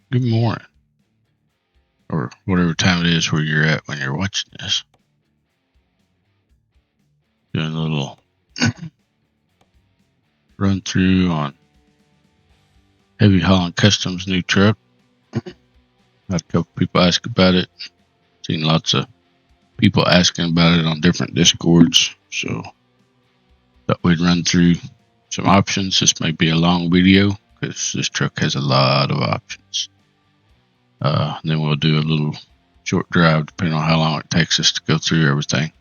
good morning, or whatever time it is where you're at when you're watching this. Doing a little run through on Heavy Haulin Customz new truck. Had a couple people ask about it. Seen lots of people asking about it on different Discords, so thought we'd run through some options. This may be a long video because this truck has a lot of options. Then we'll do a little short drive depending on how long it takes us to go through everything.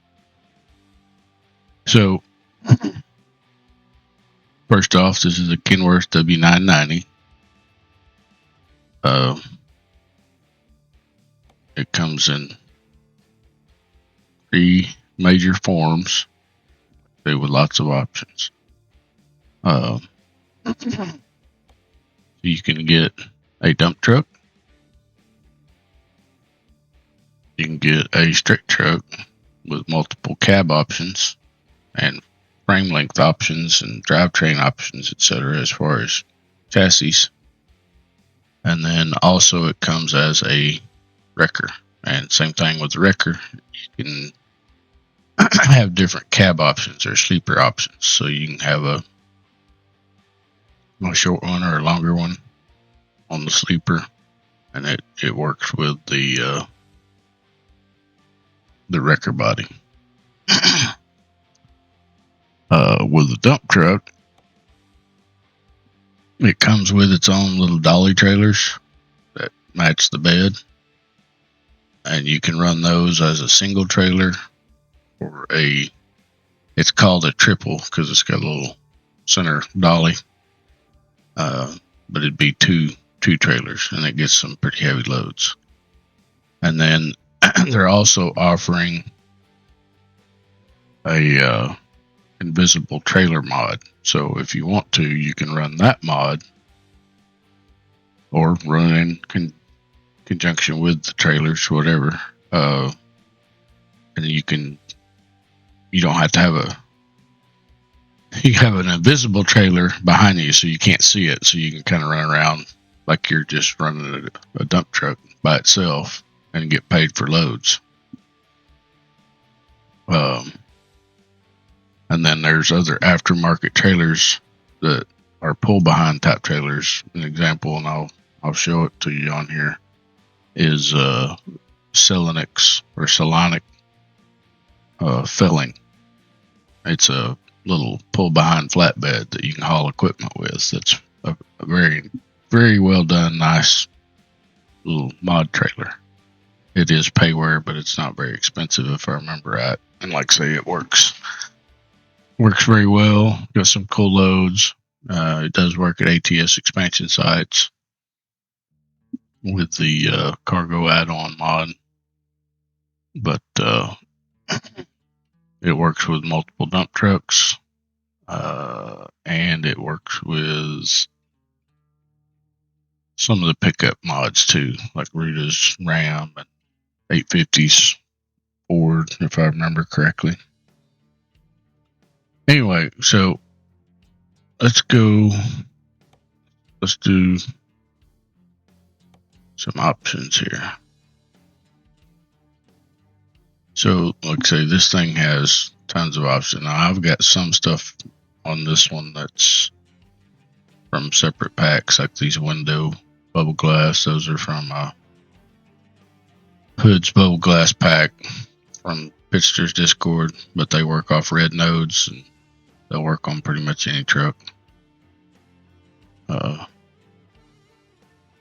So, first off, this is a Kenworth W990. It comes in 3 major forms with lots of options. You can get a dump truck. You can get a straight truck with multiple cab options and frame length options and drivetrain options, etc., as far as chassis. And then also it comes as a wrecker. And same thing with the wrecker. You can have different cab options or sleeper options. So you can have a short one or a longer one on the sleeper, and it works with the wrecker body. With the dump truck, it comes with its own little dolly trailers that match the bed, and you can run those as a single trailer or it's called a triple because it's got a little center dolly, but it'd be two trailers, and it gets some pretty heavy loads. And then they're also offering a invisible trailer mod. So if you want to, you can run that mod or run in conjunction with the trailers, whatever. And you don't have to you have an invisible trailer behind you so you can't see it, so you can kind of run around like you're just running a dump truck by itself and get paid for loads. And then there's other aftermarket trailers that are pull behind type trailers. An example, and I'll show it to you on here, is Selenix or Solonic felling. It's a little pull behind flatbed that you can haul equipment with. That's a very, very well done, nice little mod trailer. It is payware, but it's not very expensive if I remember right. And like I say, it works very well. Got some cool loads. It does work at ATS expansion sites with the cargo add-on mod, but it works with multiple dump trucks, and it works with some of the pickup mods too, like Ruta's Ram and 850's Ford, if I remember correctly. Anyway, so let's do some options here. So, like I say, this thing has tons of options. Now, I've got some stuff on this one that's from separate packs, like these window bubble glass. Those are from Hood's bubble glass pack from Pitster's Discord, but they work off red nodes, and they'll work on pretty much any truck. Of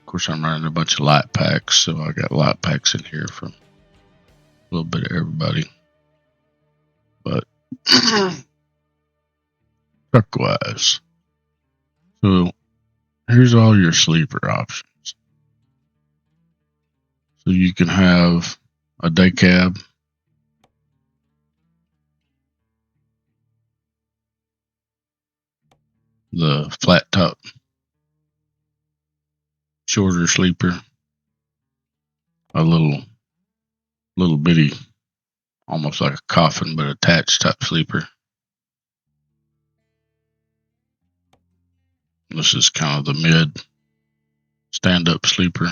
course, I'm running a bunch of light packs, so I got light packs in here from a little bit of everybody. But truck-wise, so here's all your sleeper options. So you can have a day cab, the flat top shorter sleeper, a little bitty, almost like a coffin but attached type sleeper. This is kind of the mid stand-up sleeper.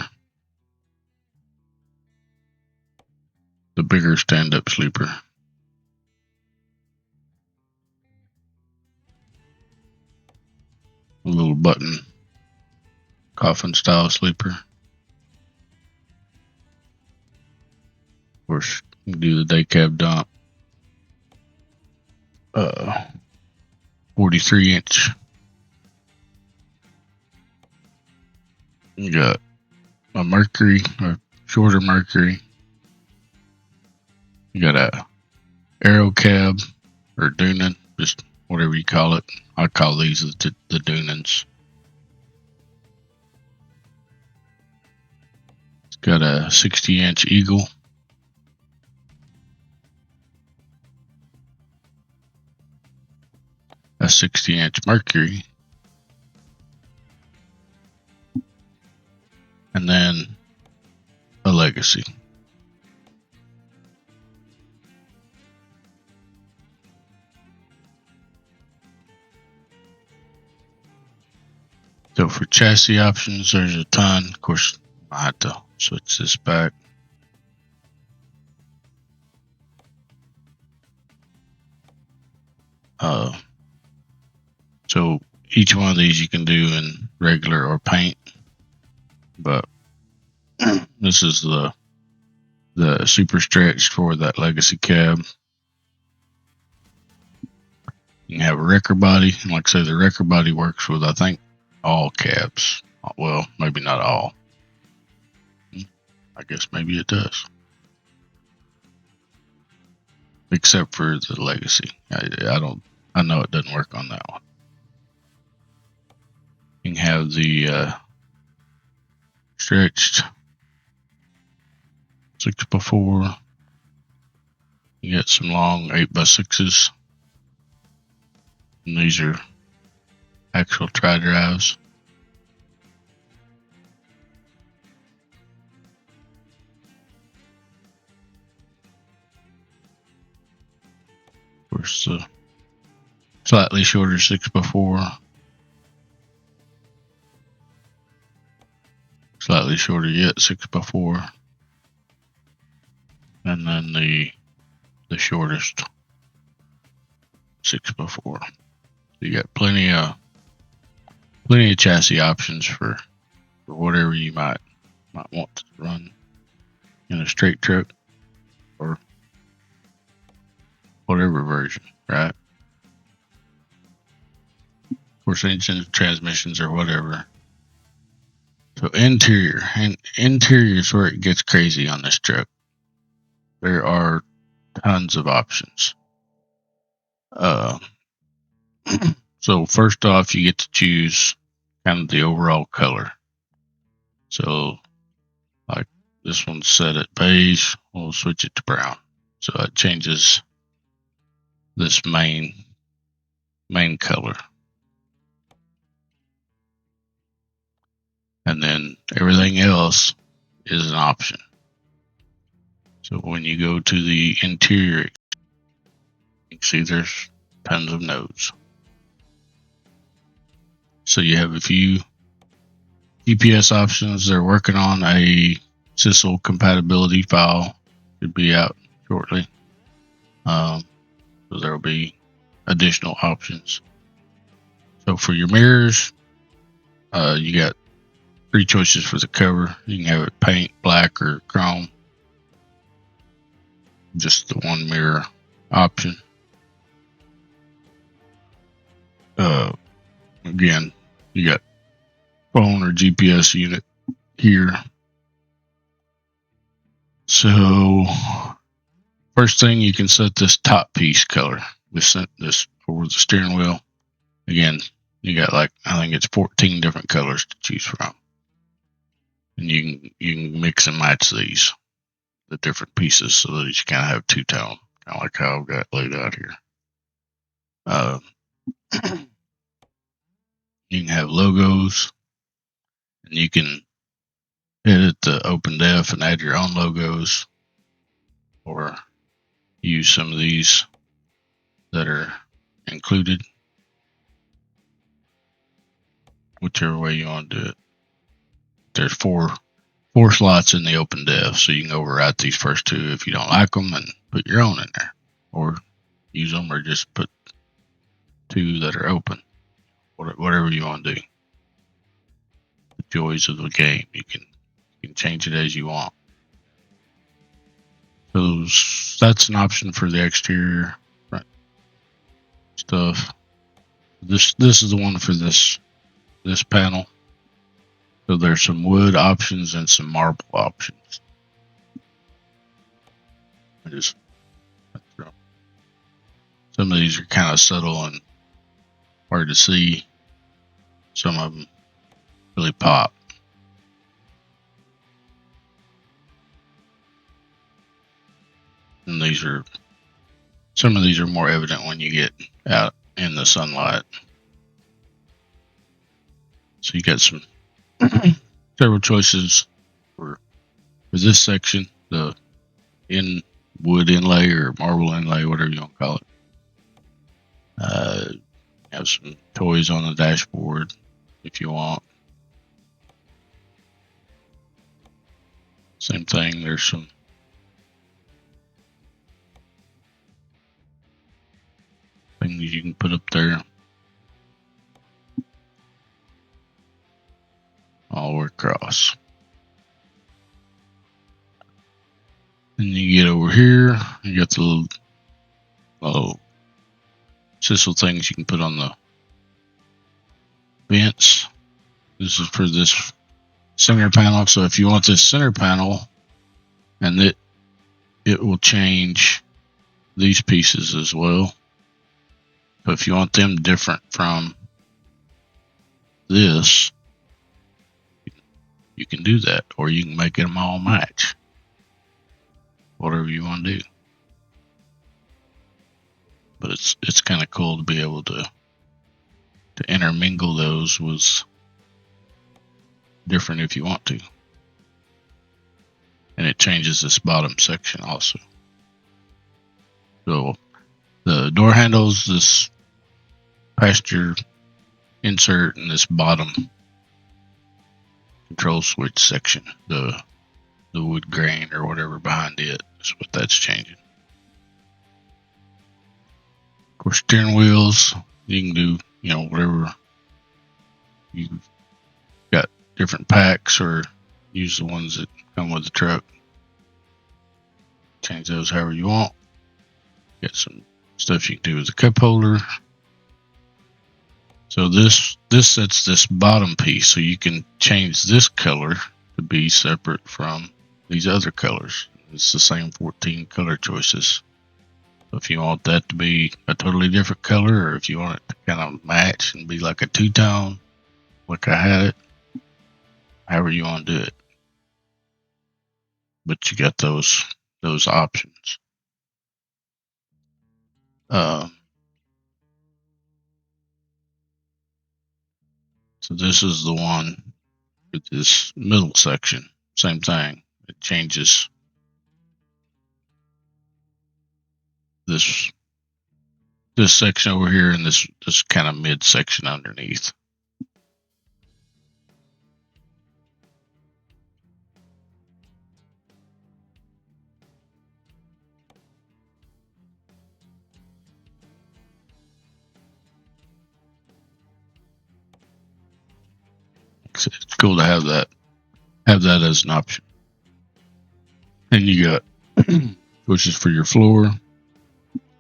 The bigger stand-up sleeper. A little button coffin style sleeper. Of course, you can do the day cab dump. 43-inch. You got a Mercury, or shorter Mercury. You got a Aero cab, or Doonan, just whatever you call it. I call these the Doonans. It's got a 60-inch Eagle. A 60-inch Mercury. And then a Legacy. So for chassis options, there's a ton. Of course, I have to switch this back. So each one of these you can do in regular or paint, but this is the super stretched for that Legacy cab. You can have a wrecker body, and like I say, the wrecker body works with, I think, all cabs. Well, maybe not all. I guess maybe it does, except for the Legacy. I know it doesn't work on that one. You can have the stretched 6x4. You got some long 8x6s. And these are actual tri-drives. Of course, the slightly shorter 6x4. Slightly shorter yet 6x4. And then the shortest 6x4. You got plenty of chassis options for whatever you might want to run in a straight truck or whatever version, right? Of course, engines, transmissions, or whatever. So interior is where it gets crazy on this truck. There are tons of options. So first off, you get to choose kind of the overall color. So like this one's set at beige, we'll switch it to brown. So it changes this main color. And then everything else is an option. So when you go to the interior, you can see there's tons of nodes. So you have a few GPS options. They're working on a Sissel compatibility file. Should be out shortly. So there will be additional options. So for your mirrors, you got 3 choices for the cover. You can have it paint, black, or chrome. Just the one mirror option. Again, you got phone or GPS unit here. So first thing, you can set this top piece color. This over the steering wheel. Again, you got I think it's 14 different colors to choose from, and you can mix and match the different pieces so that you kind of have two-tone, kind of like how I've got laid out here. You can have logos, and you can edit the open def and add your own logos, or use some of these that are included, whichever way you want to do it. there's four slots in the open diff, so you can overwrite these first two if you don't like them and put your own in there, or use them, or just put two that are open. Whatever you want to do. The joys of the game. You can change it as you want. So that's an option for the exterior stuff. This is the one for this panel. So there's some wood options and some marble options. Some of these are kind of subtle and hard to see. Some of them really pop. And some of these are more evident when you get out in the sunlight. So you got some several choices for this section, the wood inlay or marble inlay, whatever you want to call it. Have some toys on the dashboard if you want. Same thing, there's some things you can put up there all the way across. And you get over here, you got the little sisal things you can put on the vents. This is for this center panel. So if you want this center panel, and it will change these pieces as well. So if you want them different from this, you can do that, or you can make them all match. Whatever you want to do. But it's kind of cool to be able to intermingle those with different if you want to. And it changes this bottom section also. So the door handles, this passenger insert, and this bottom control switch section, the wood grain or whatever behind it is what that's changing. Of course, steering wheels, you can do, whatever. You've got different packs, or use the ones that come with the truck. Change those however you want. Got some stuff you can do with the cup holder. So this sets this bottom piece, so you can change this color to be separate from these other colors. It's the same 14 color choices. So if you want that to be a totally different color, or if you want it to kind of match and be like a two-tone, like I had it, however you want to do it. But you got those options. So this is the one with this middle section. Same thing. It changes this section over here and this kind of mid section underneath. It's cool to have that as an option. And you got choices for your floor, a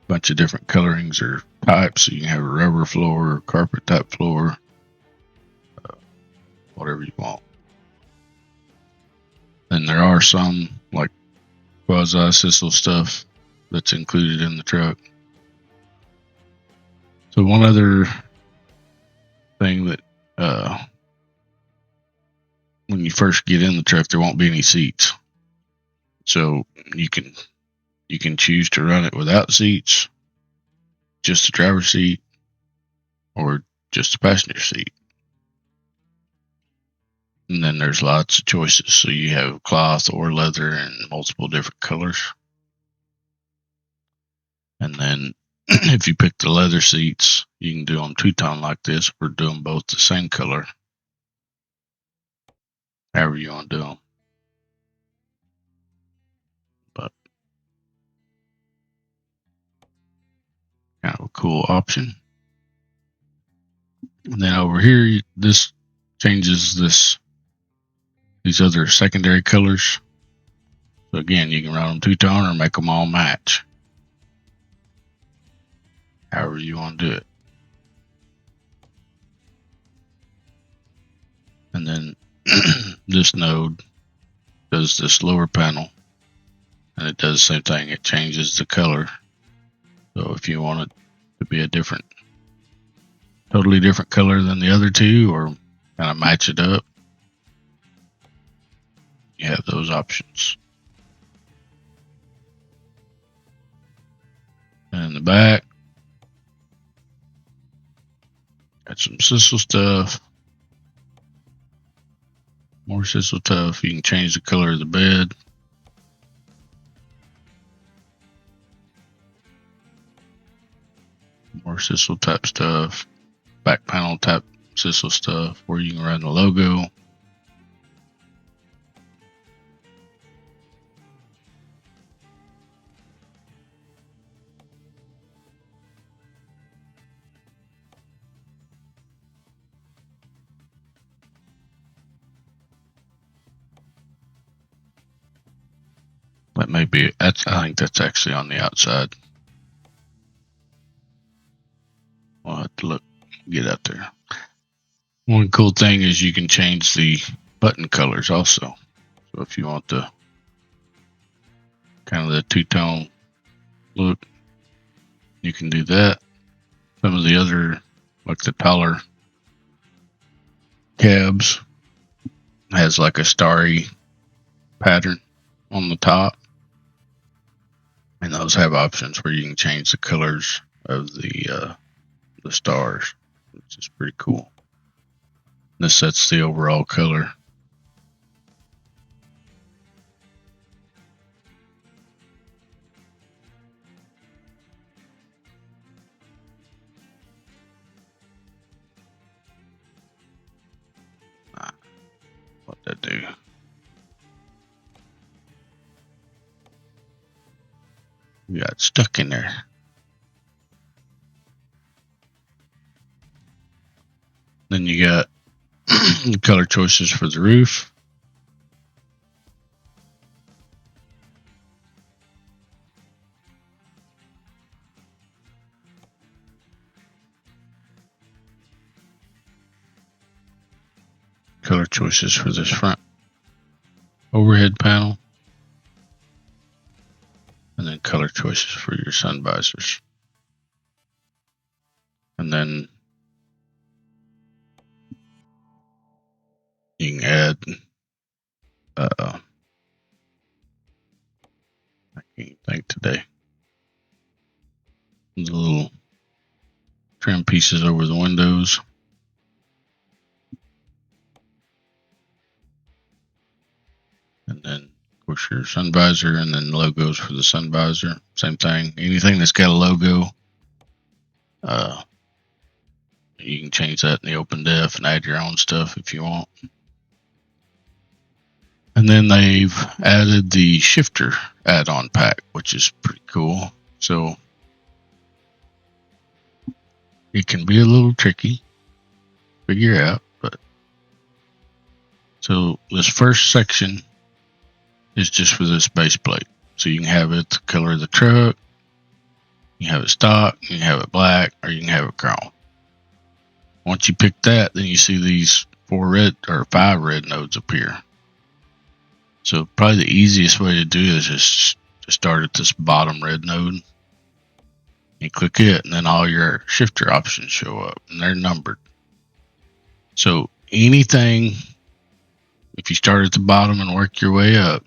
bunch of different colorings or types. So you can have a rubber floor, carpet type floor, whatever you want. And there are some like quasi-sisal stuff that's included in the truck. So one other thing that when you first get in the truck, there won't be any seats. So you can choose to run it without seats, just the driver's seat, or just the passenger seat. And then there's lots of choices. So you have cloth or leather in multiple different colors. And then if you pick the leather seats, you can do them two-tone like this, or do them both the same color. however you want to do them. But kind of a cool option. And then over here, this changes these other secondary colors. So again, you can run them two-tone or make them all match. However you want to do it. And then this node does this lower panel. And it does the same thing. It changes the color. So if you want it to be a totally different color than the other two, or kind of match it up, you have those options. And in the back, got some sisal stuff. More sisal stuff. You can change the color of the bed. More sisal type stuff. Back panel type sisal stuff where you can run the logo. That may be, I think that's actually on the outside. We'll have to get out there. One cool thing is you can change the button colors also. So if you want the kind of the two-tone look, you can do that. Some of the other, like the taller cabs, has like a starry pattern on the top. And those have options where you can change the colors of the stars, which is pretty cool. This sets the overall color. What that do? We got stuck in there. Then you got color choices for the roof. Color choices for this front overhead panel. And then color choices for your sun visors. And then you can add I can't think today. The little trim pieces over the windows. And then, of course, your sun visor, and then logos for the sun visor. Same thing. Anything that's got a logo, you can change that in the OpenDef and add your own stuff if you want. And then they've added the shifter add-on pack, which is pretty cool. So it can be a little tricky to figure out, but so this first section is just for this base plate. So you can have it the color of the truck, you can have it stock, you can have it black, or you can have it chrome. Once you pick that, then you see these 5 red nodes appear. So probably the easiest way to do this is to start at this bottom red node. You click it, and then all your shifter options show up, and they're numbered. So anything, if you start at the bottom and work your way up,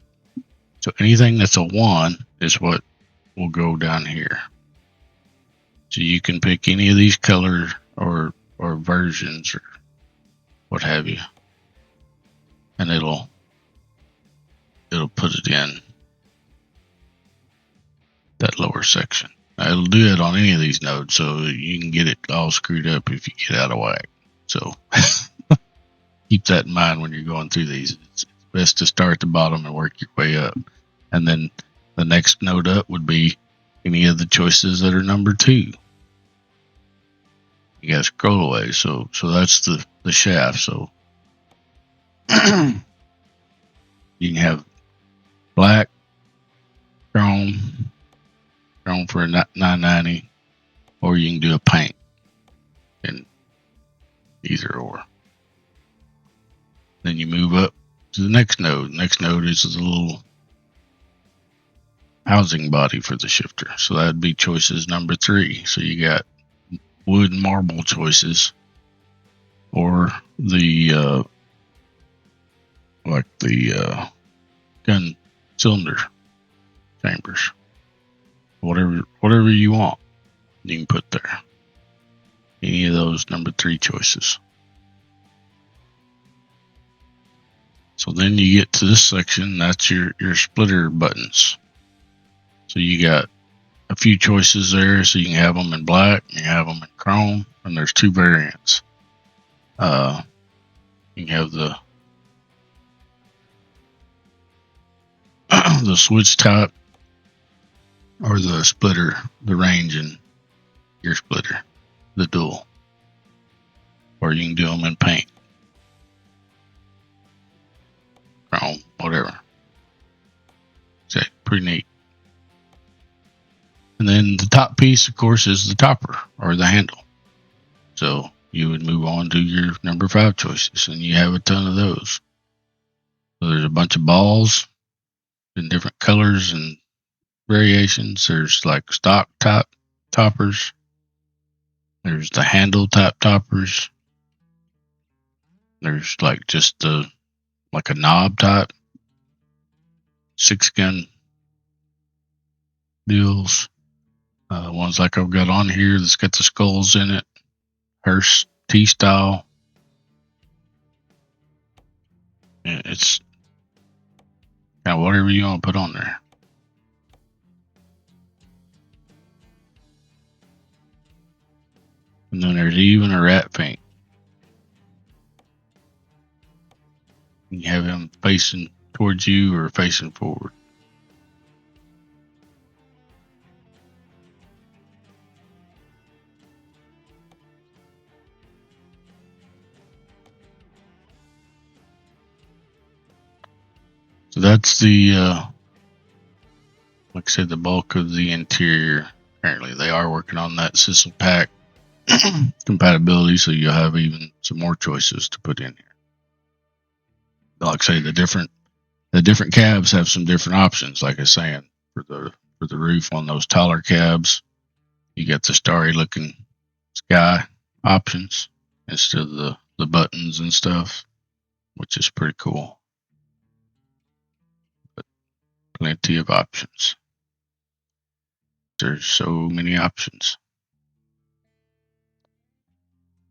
so anything that's a 1 is what will go down here. So you can pick any of these colors or versions or what have you, and it'll put it in that lower section. Now, it'll do it on any of these nodes, so you can get it all screwed up if you get out of whack. So keep that in mind when you're going through these. It's best to start at the bottom and work your way up. And then the next node up would be any of the choices that are number 2. You gotta scroll away. So that's the shaft. So you can have black, chrome for a 990, or you can do a paint in either or. Then you move up to the next node. The next node is the little housing body for the shifter. So that'd be choices number 3. So you got wood and marble choices, or the gun cylinder chambers. Whatever you want, you can put there. Any of those number 3 choices. So then you get to this section, that's your splitter buttons. So you got a few choices there, so you can have them in black, you can have them in chrome, and there's 2 variants. You can have the switch type, or the splitter, the range in your splitter, the dual. Or you can do them in paint, chrome, whatever. So pretty neat. And then the top piece, of course, is the topper, or the handle. So you would move on to your number 5 choices, and you have a ton of those. So there's a bunch of balls in different colors and variations. There's like stock type toppers. There's the handle type toppers. There's like just like a knob type 6-gun deals. Ones like I've got on here that's got the skulls in it. Hearst T-style. It's kind of whatever you want to put on there. And then there's even a rat paint. You have him facing towards you or facing forward. So that's the, like I said, the bulk of the interior. Apparently they are working on that Sissel Pack compatibility, so you'll have even some more choices to put in here. Like I say, the different cabs have some different options. Like I was saying, for the roof on those taller cabs, you get the starry looking sky options instead of the buttons and stuff, which is pretty cool. But plenty of options. There's so many options.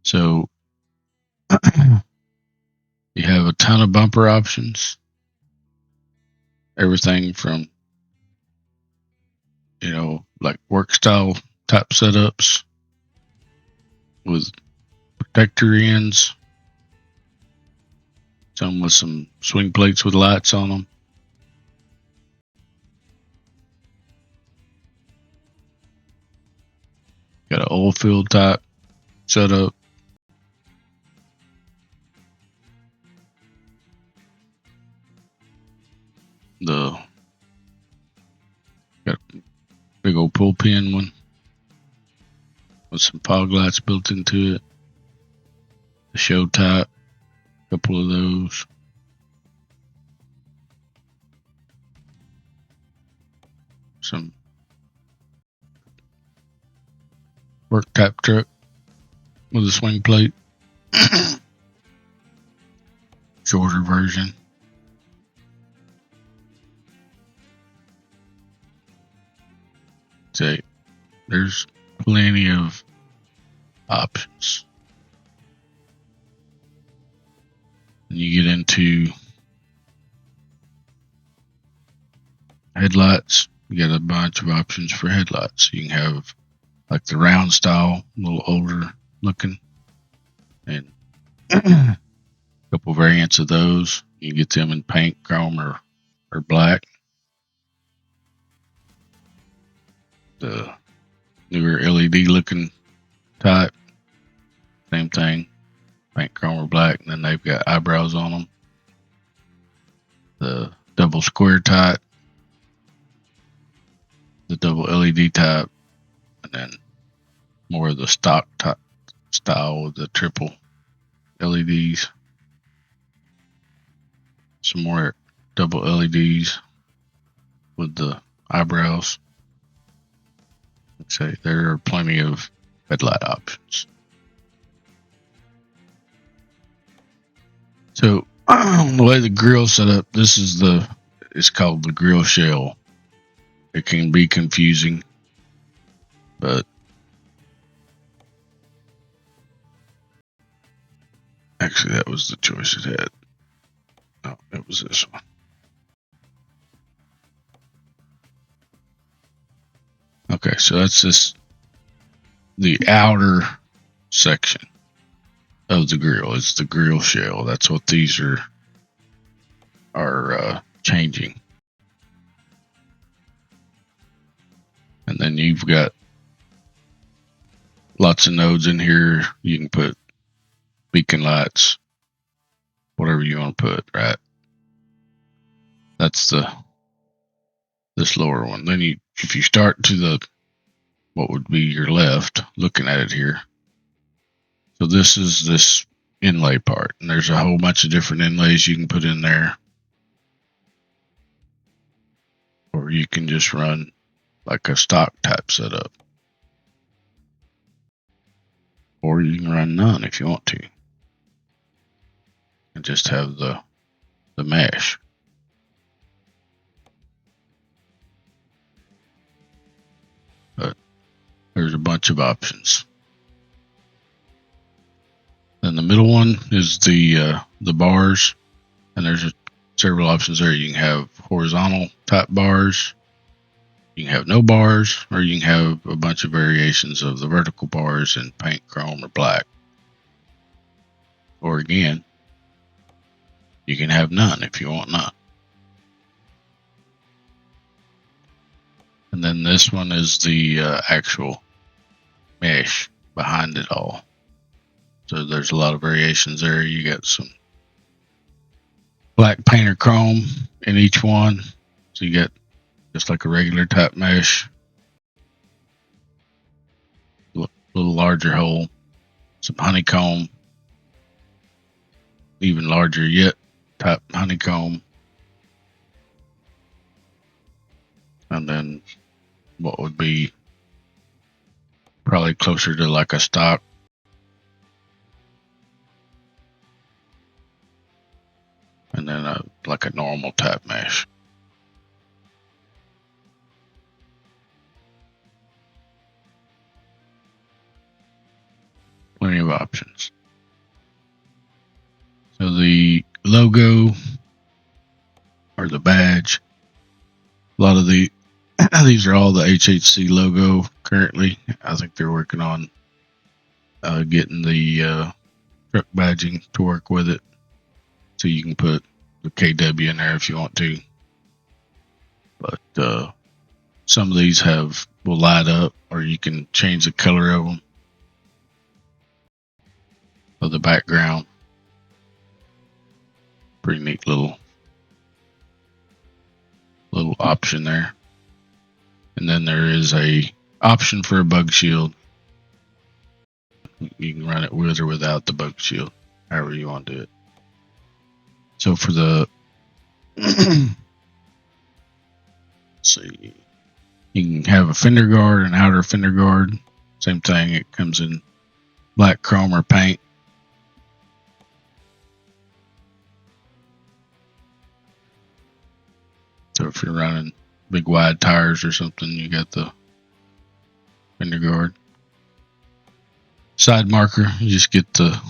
So you have a ton of bumper options. Everything from, like work style type setups with protector ends. Some with some swing plates with lights on them. Got an oil field type setup. Got a big old pull pin one with some fog lights built into it. The show type, a couple of those. Some work type truck with a swing plate. Shorter version. Say, there's plenty of options. And you get into headlights. You got a bunch of options for headlights. You can have like the round style, a little older looking, and a couple couple variants of those. You can get them in paint, chrome, or black. The newer LED looking type, same thing, paint, chrome, or black. And then they've got eyebrows on them. The double square type, the double LED type, and then more of the stock type style with the triple LEDs. Some more double LEDs with the eyebrows. Say there are plenty of headlight options. So the way the grill's set up, it's called the grill shell. It can be confusing, but actually that was the choice it had. No, it was this one. Okay, so that's just the outer section of the grill. It's the grill shell. That's what these are changing. And then you've got lots of nodes in here. You can put beacon lights, whatever you want to put, right? That's this lower one. Then if you start to what would be your left, looking at it here. So this is this inlay part, and there's a whole bunch of different inlays you can put in there. Or you can just run like a stock type setup. Or you can run none if you want to. And just have the mesh. But there's a bunch of options. Then the middle one is the bars, and there's several options there. You can have horizontal type bars, you can have no bars, or you can have a bunch of variations of the vertical bars in paint, chrome, or black. Or again, you can have none if you want none. And then this one is the actual mesh behind it all. So there's a lot of variations there. You got some black paint or chrome in each one. So you got just like a regular type mesh, a little larger hole, some honeycomb, even larger yet type honeycomb, and then what would be probably closer to like a stock. And then like a normal type mesh. Plenty of options. So the logo or the badge, a lot of these are all the HHC logo currently. I think they're working on getting the truck badging to work with it. So you can put the KW in there if you want to. But some of these will light up, or you can change the color of them, of the background. Pretty neat little option there. And then there is a option for a bug shield. You can run it with or without the bug shield, however you want to do it. So for the see, you can have a fender guard and outer fender guard. Same thing. It comes in black, chrome, or paint. So if you're running big wide tires or something, you got the fender guard. Side marker, you just get the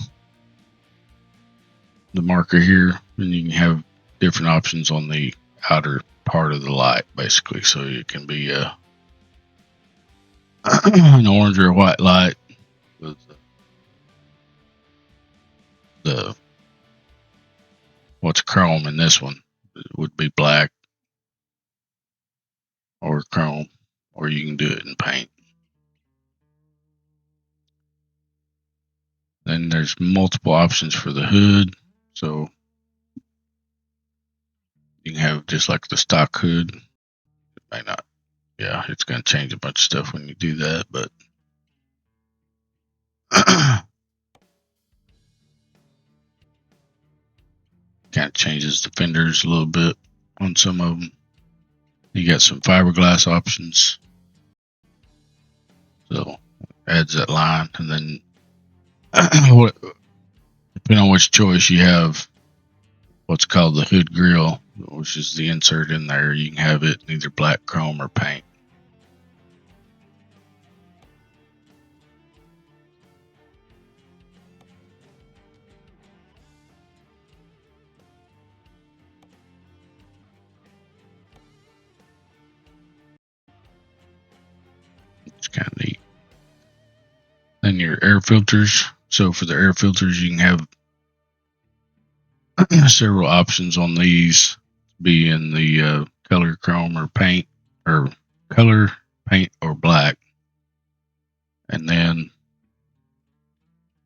marker here, and you can have different options on the outer part of the light, basically. So it can be an orange or a white light with the chrome in this one. It would be black or chrome, or you can do it in paint. Then there's multiple options for the hood. So you can have just like the stock hood. It may not. Yeah, it's going to change a bunch of stuff when you do that, but kind of changes the fenders a little bit on some of them. You got some fiberglass options, so adds that line. And then depending on which choice you have, what's called the hood grill, which is the insert in there. You can have it in either black, chrome, or paint. It's kind of neat. Then your air filters. So for the air filters, you can have several options on these. Be in the color, chrome, or paint, or color, paint, or black. And then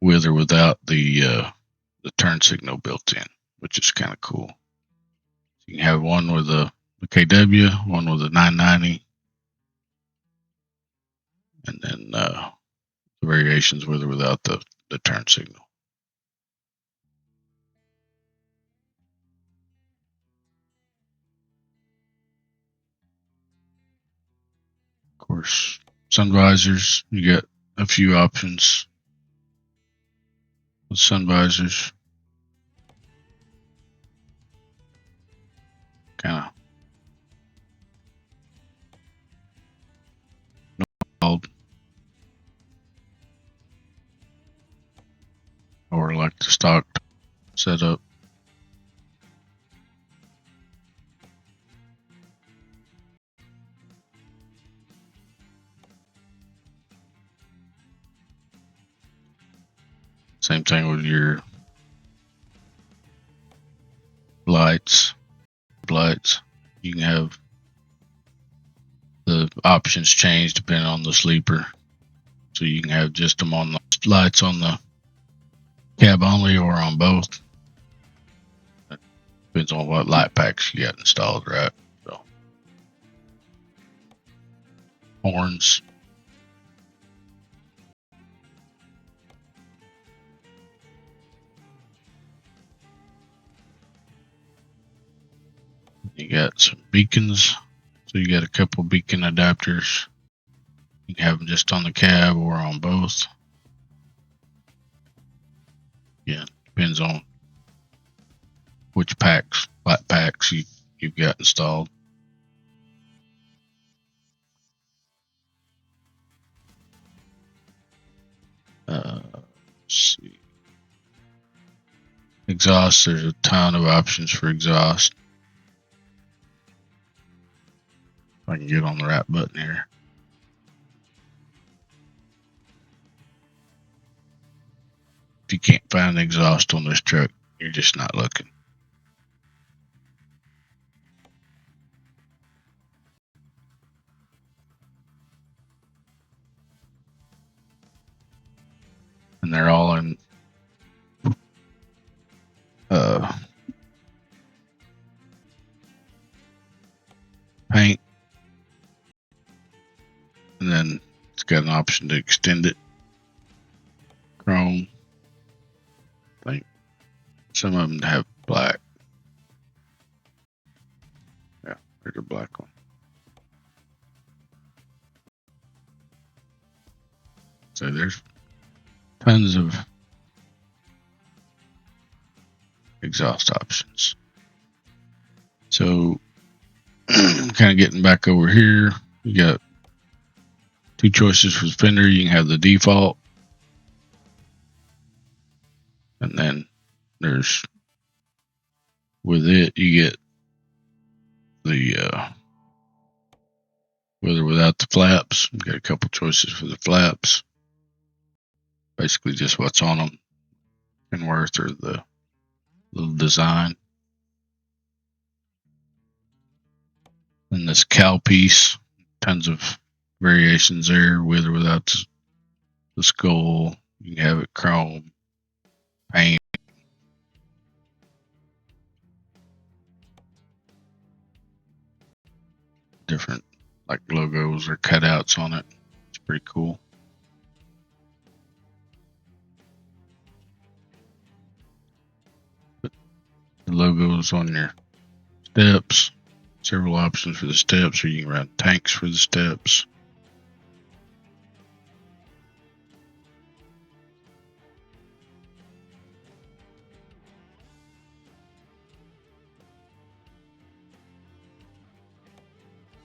with or without the turn signal built in, which is kind of cool. So you can have one with a KW, one with a 990, and then the variations with or without the turn signal. Of course, sun visors, you got a few options with sun visors. Kind of or like the stock setup. Same thing with your lights. You can have the options change depending on the sleeper. So you can have just them on the lights on the cab only or on both. It depends on what light packs you got installed, right? So horns. You got some beacons. So you got a couple beacon adapters. You can have them just on the cab or on both. Yeah, depends on which packs, light packs you've got installed. Let's see. Exhaust, there's a ton of options for exhaust. If I can get on the right button here. If you can't find exhaust on this truck, you're just not looking. And they're all in paint. And then it's got an option to extend it. Chrome. I think some of them have black. Yeah, there's a black one. So there's tons of exhaust options. So kind of getting back over here, you got two choices for the fender. You can have the default, and then there's with it you get the with or without the flaps. You got a couple choices for the flaps. Basically just what's on them and worth or the little design. this cow piece, tons of variations there, with or without the skull. You can have it chrome, paint, different like logos or cutouts on it. It's pretty cool. Put the logos on your steps. Several options for the steps, or you can run tanks for the steps.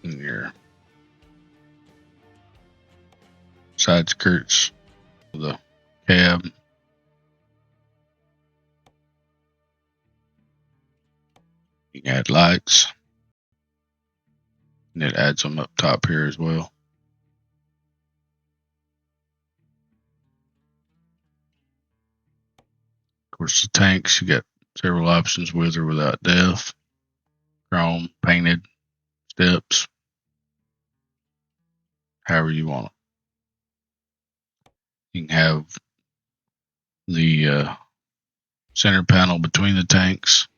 And your side skirts for the cab. You can add lights, and it adds them up top here as well. Of course, the tanks, you got several options with or without depth, chrome, painted, steps, however you want it. You can have the center panel between the tanks.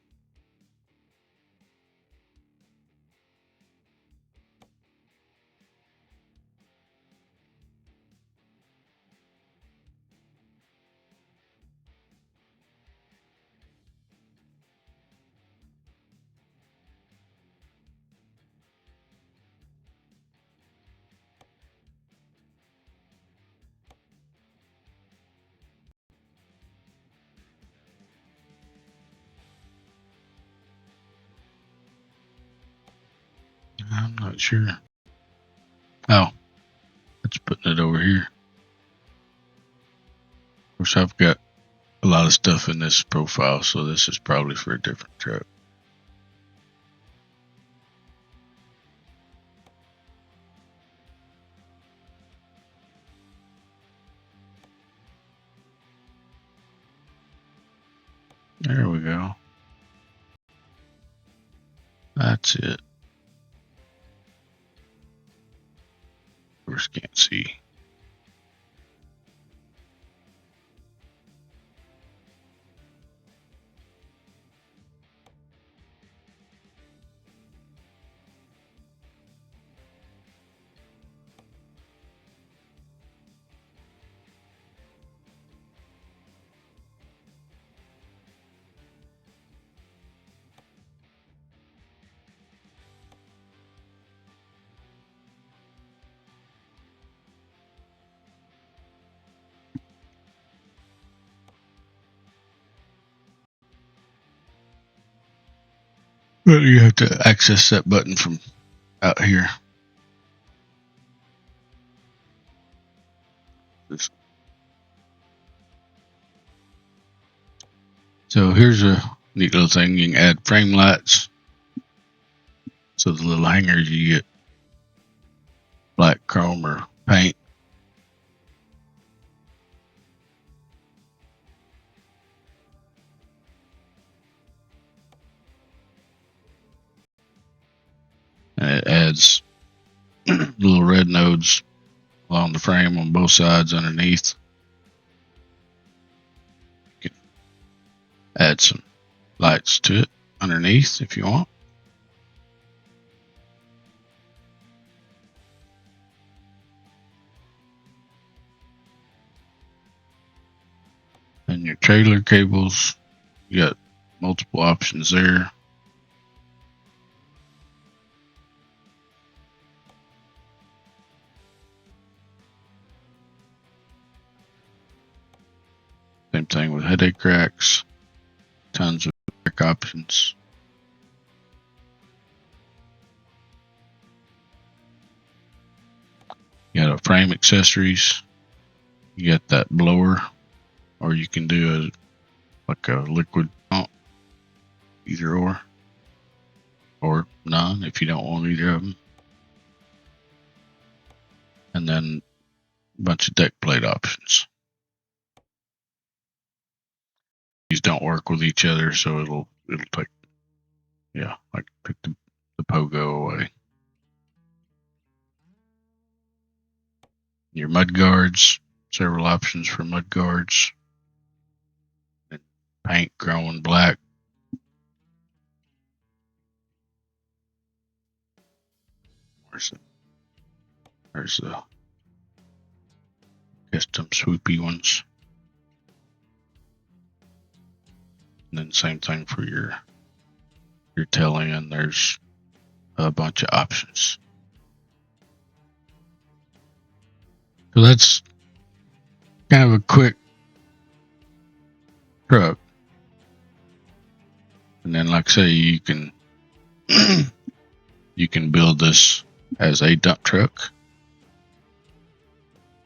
I'm not sure. Oh, it's putting it over here. Of course, I've got a lot of stuff in this profile, so this is probably for a different truck. There we go. That's it. Of course, can't see. Well, you have to access that button from out here. So here's a neat little thing. You can add frame lights. So the little hangers, you get black chrome or paint. And it adds little red nodes along the frame on both sides underneath. You can add some lights to it underneath if you want. And your trailer cables, you got multiple options there. Same thing with headache racks. Tons of rack options. You got a frame accessories. You got that blower, or you can do like a liquid pump, either or none if you don't want either of them. And then a bunch of deck plate options. These don't work with each other, so it'll take, yeah, like pick the pogo away. Your mud guards, several options for mud guards. And paint growing black. There's the custom swoopy ones. And then same thing for your tail end. There's a bunch of options. So that's kind of a quick truck. And then like I say, you can you can build this as a dump truck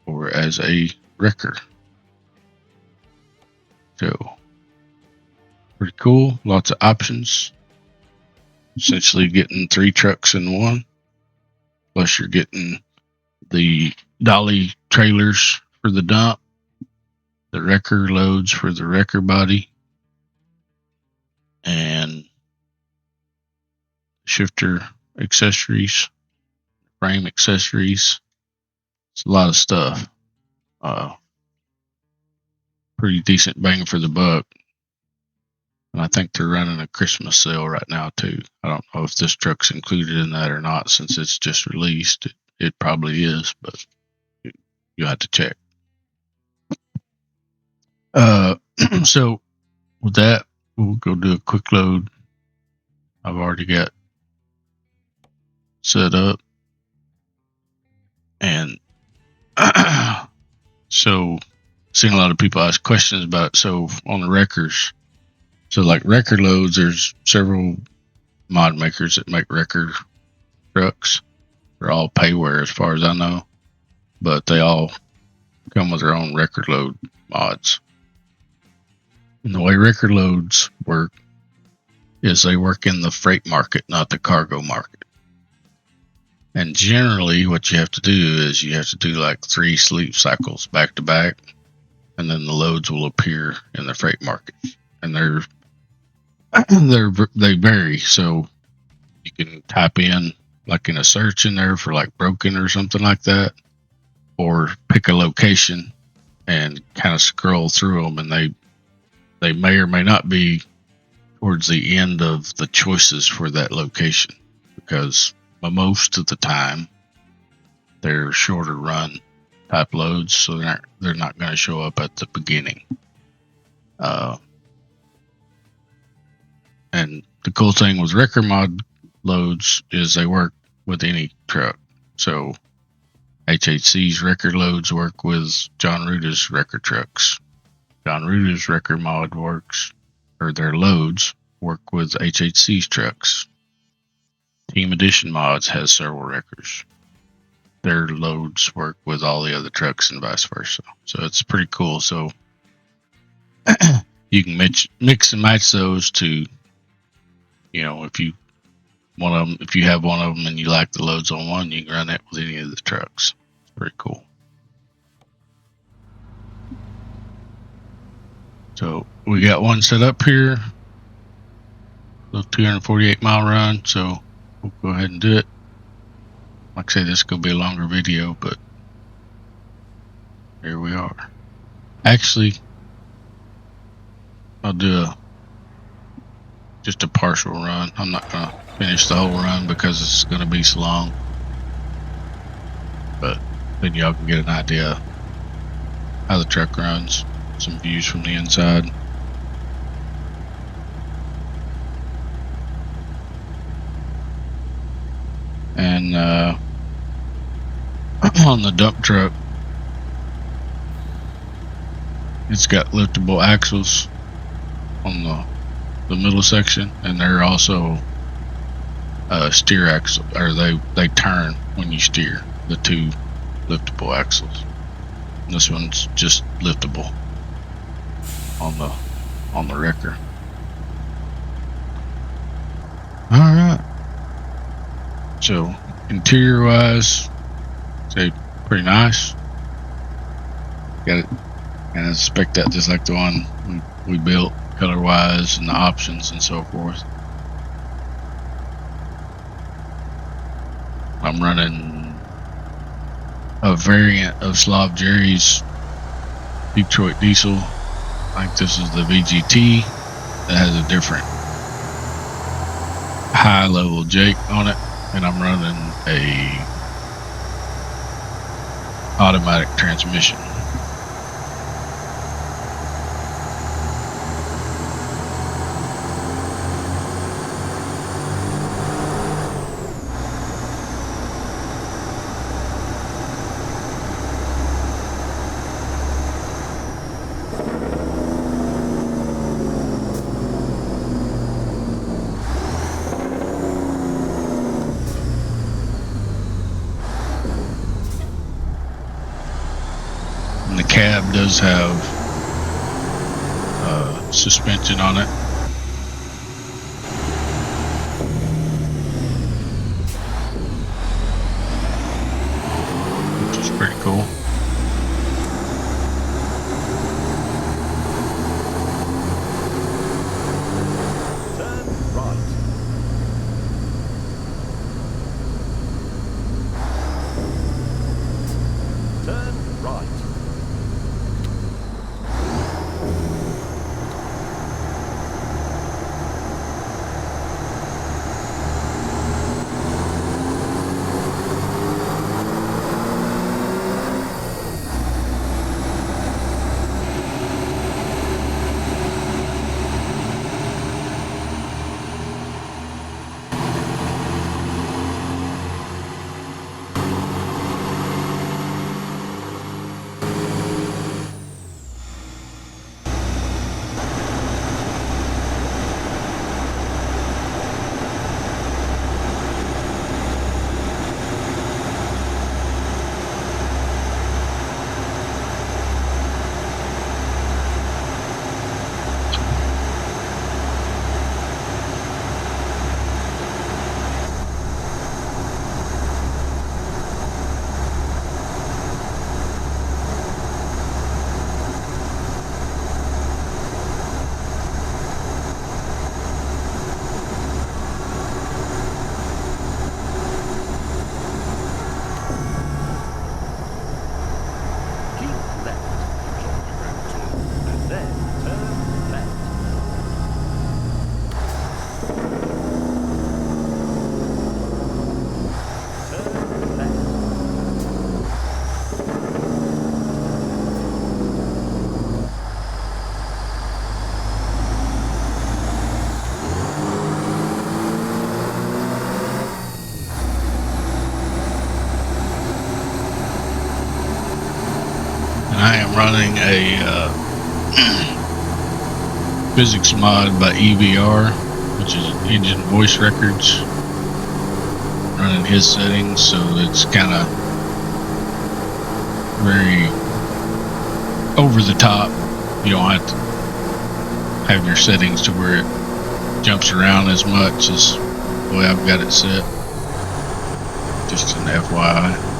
or as a wrecker. So pretty cool, lots of options. Essentially getting 3 trucks in one. Plus you're getting the dolly trailers for the dump, the wrecker loads for the wrecker body, and shifter accessories, frame accessories. It's a lot of stuff. Pretty decent bang for the buck. And I think they're running a Christmas sale right now too. I don't know if this truck's included in that or not since it's just released. It probably is, but you'll have to check. So with that, we'll go do a quick load. I've already got set up. And so seeing a lot of people ask questions about it. So on the wreckers, so like wrecker loads, there's several mod makers that make wrecker trucks. They're all payware as far as I know, but they all come with their own wrecker load mods. And the way wrecker loads work is they work in the freight market, not the cargo market. And generally what you have to do is you have to do like 3 sleep cycles back to back, and then the loads will appear in the freight market. And they vary. So you can type in like in a search in there for like broken or something like that, or pick a location and kind of scroll through them, and they may or may not be towards the end of the choices for that location, because most of the time they're shorter run type loads, so they're not going to show up at the beginning. And the cool thing with wrecker mod loads is they work with any truck. So HHC's wrecker loads work with John Ruta's wrecker trucks. John Ruta's wrecker mod works, or their loads work with HHC's trucks. Team Edition Mods has several wreckers. Their loads work with all the other trucks and vice versa. So it's pretty cool. So you can mix and match those to, if you have one of them and you like the loads on one, you can run that with any of the trucks. It's pretty cool. So we got one set up here, little 248 mile run. So we'll go ahead and do it. Like I say, this is going to be a longer video, but here we are. Actually, I'll do just a partial run. I'm not going to finish the whole run because it's going to be so long. But then y'all can get an idea how the truck runs. Some views from the inside. And on the dump truck, it's got liftable axles on the middle section, and they're also steer axle, or they turn when you steer, the 2 liftable axles. And this one's just liftable on the wrecker. All right. So interior wise, say pretty nice. Got it, and I spec that just like the one we built, color wise and the options and so forth. I'm running a variant of Slav Jerry's Detroit diesel. I think this is the VGT that has a different high level Jake on it, and I'm running a automatic transmission. And the cab does have suspension on it. Which is pretty cool. Turn right. Turn right. I am running a physics mod by EVR, which is Engine Voice Records. Running his settings, so it's kind of very over the top. You don't have to have your settings to where it jumps around as much as the way I've got it set. Just an FYI.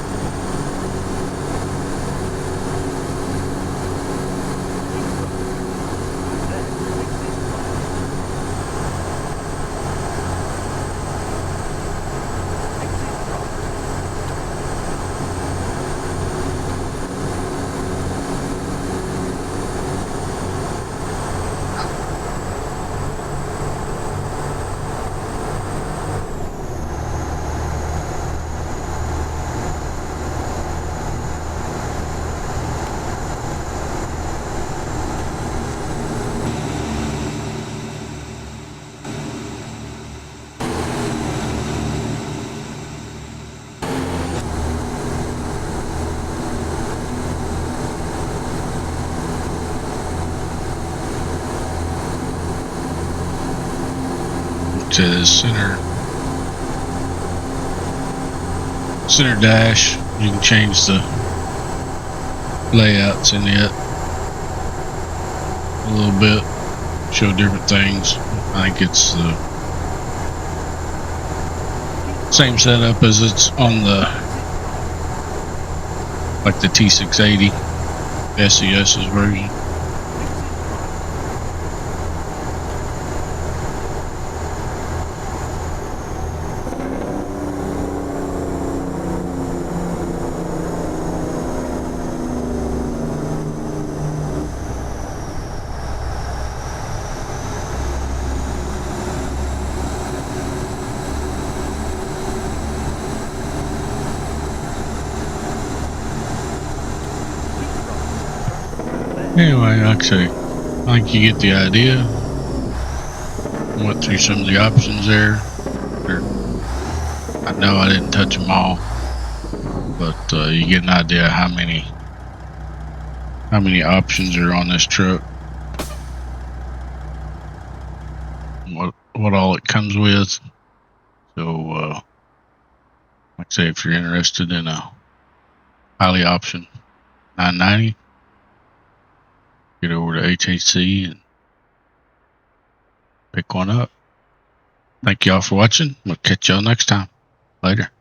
To the center dash, you can change the layouts in it a little bit, show different things. I think it's the same setup as it's on the like the T680 SES's version. Anyway, like I say, I think you get the idea. Went through some of the options there. I know I didn't touch them all, but you get an idea how many options are on this truck. What all it comes with. So, like I say, if you're interested in a highly option 990, get over to HHC and pick one up. Thank y'all for watching. We'll catch y'all next time. Later.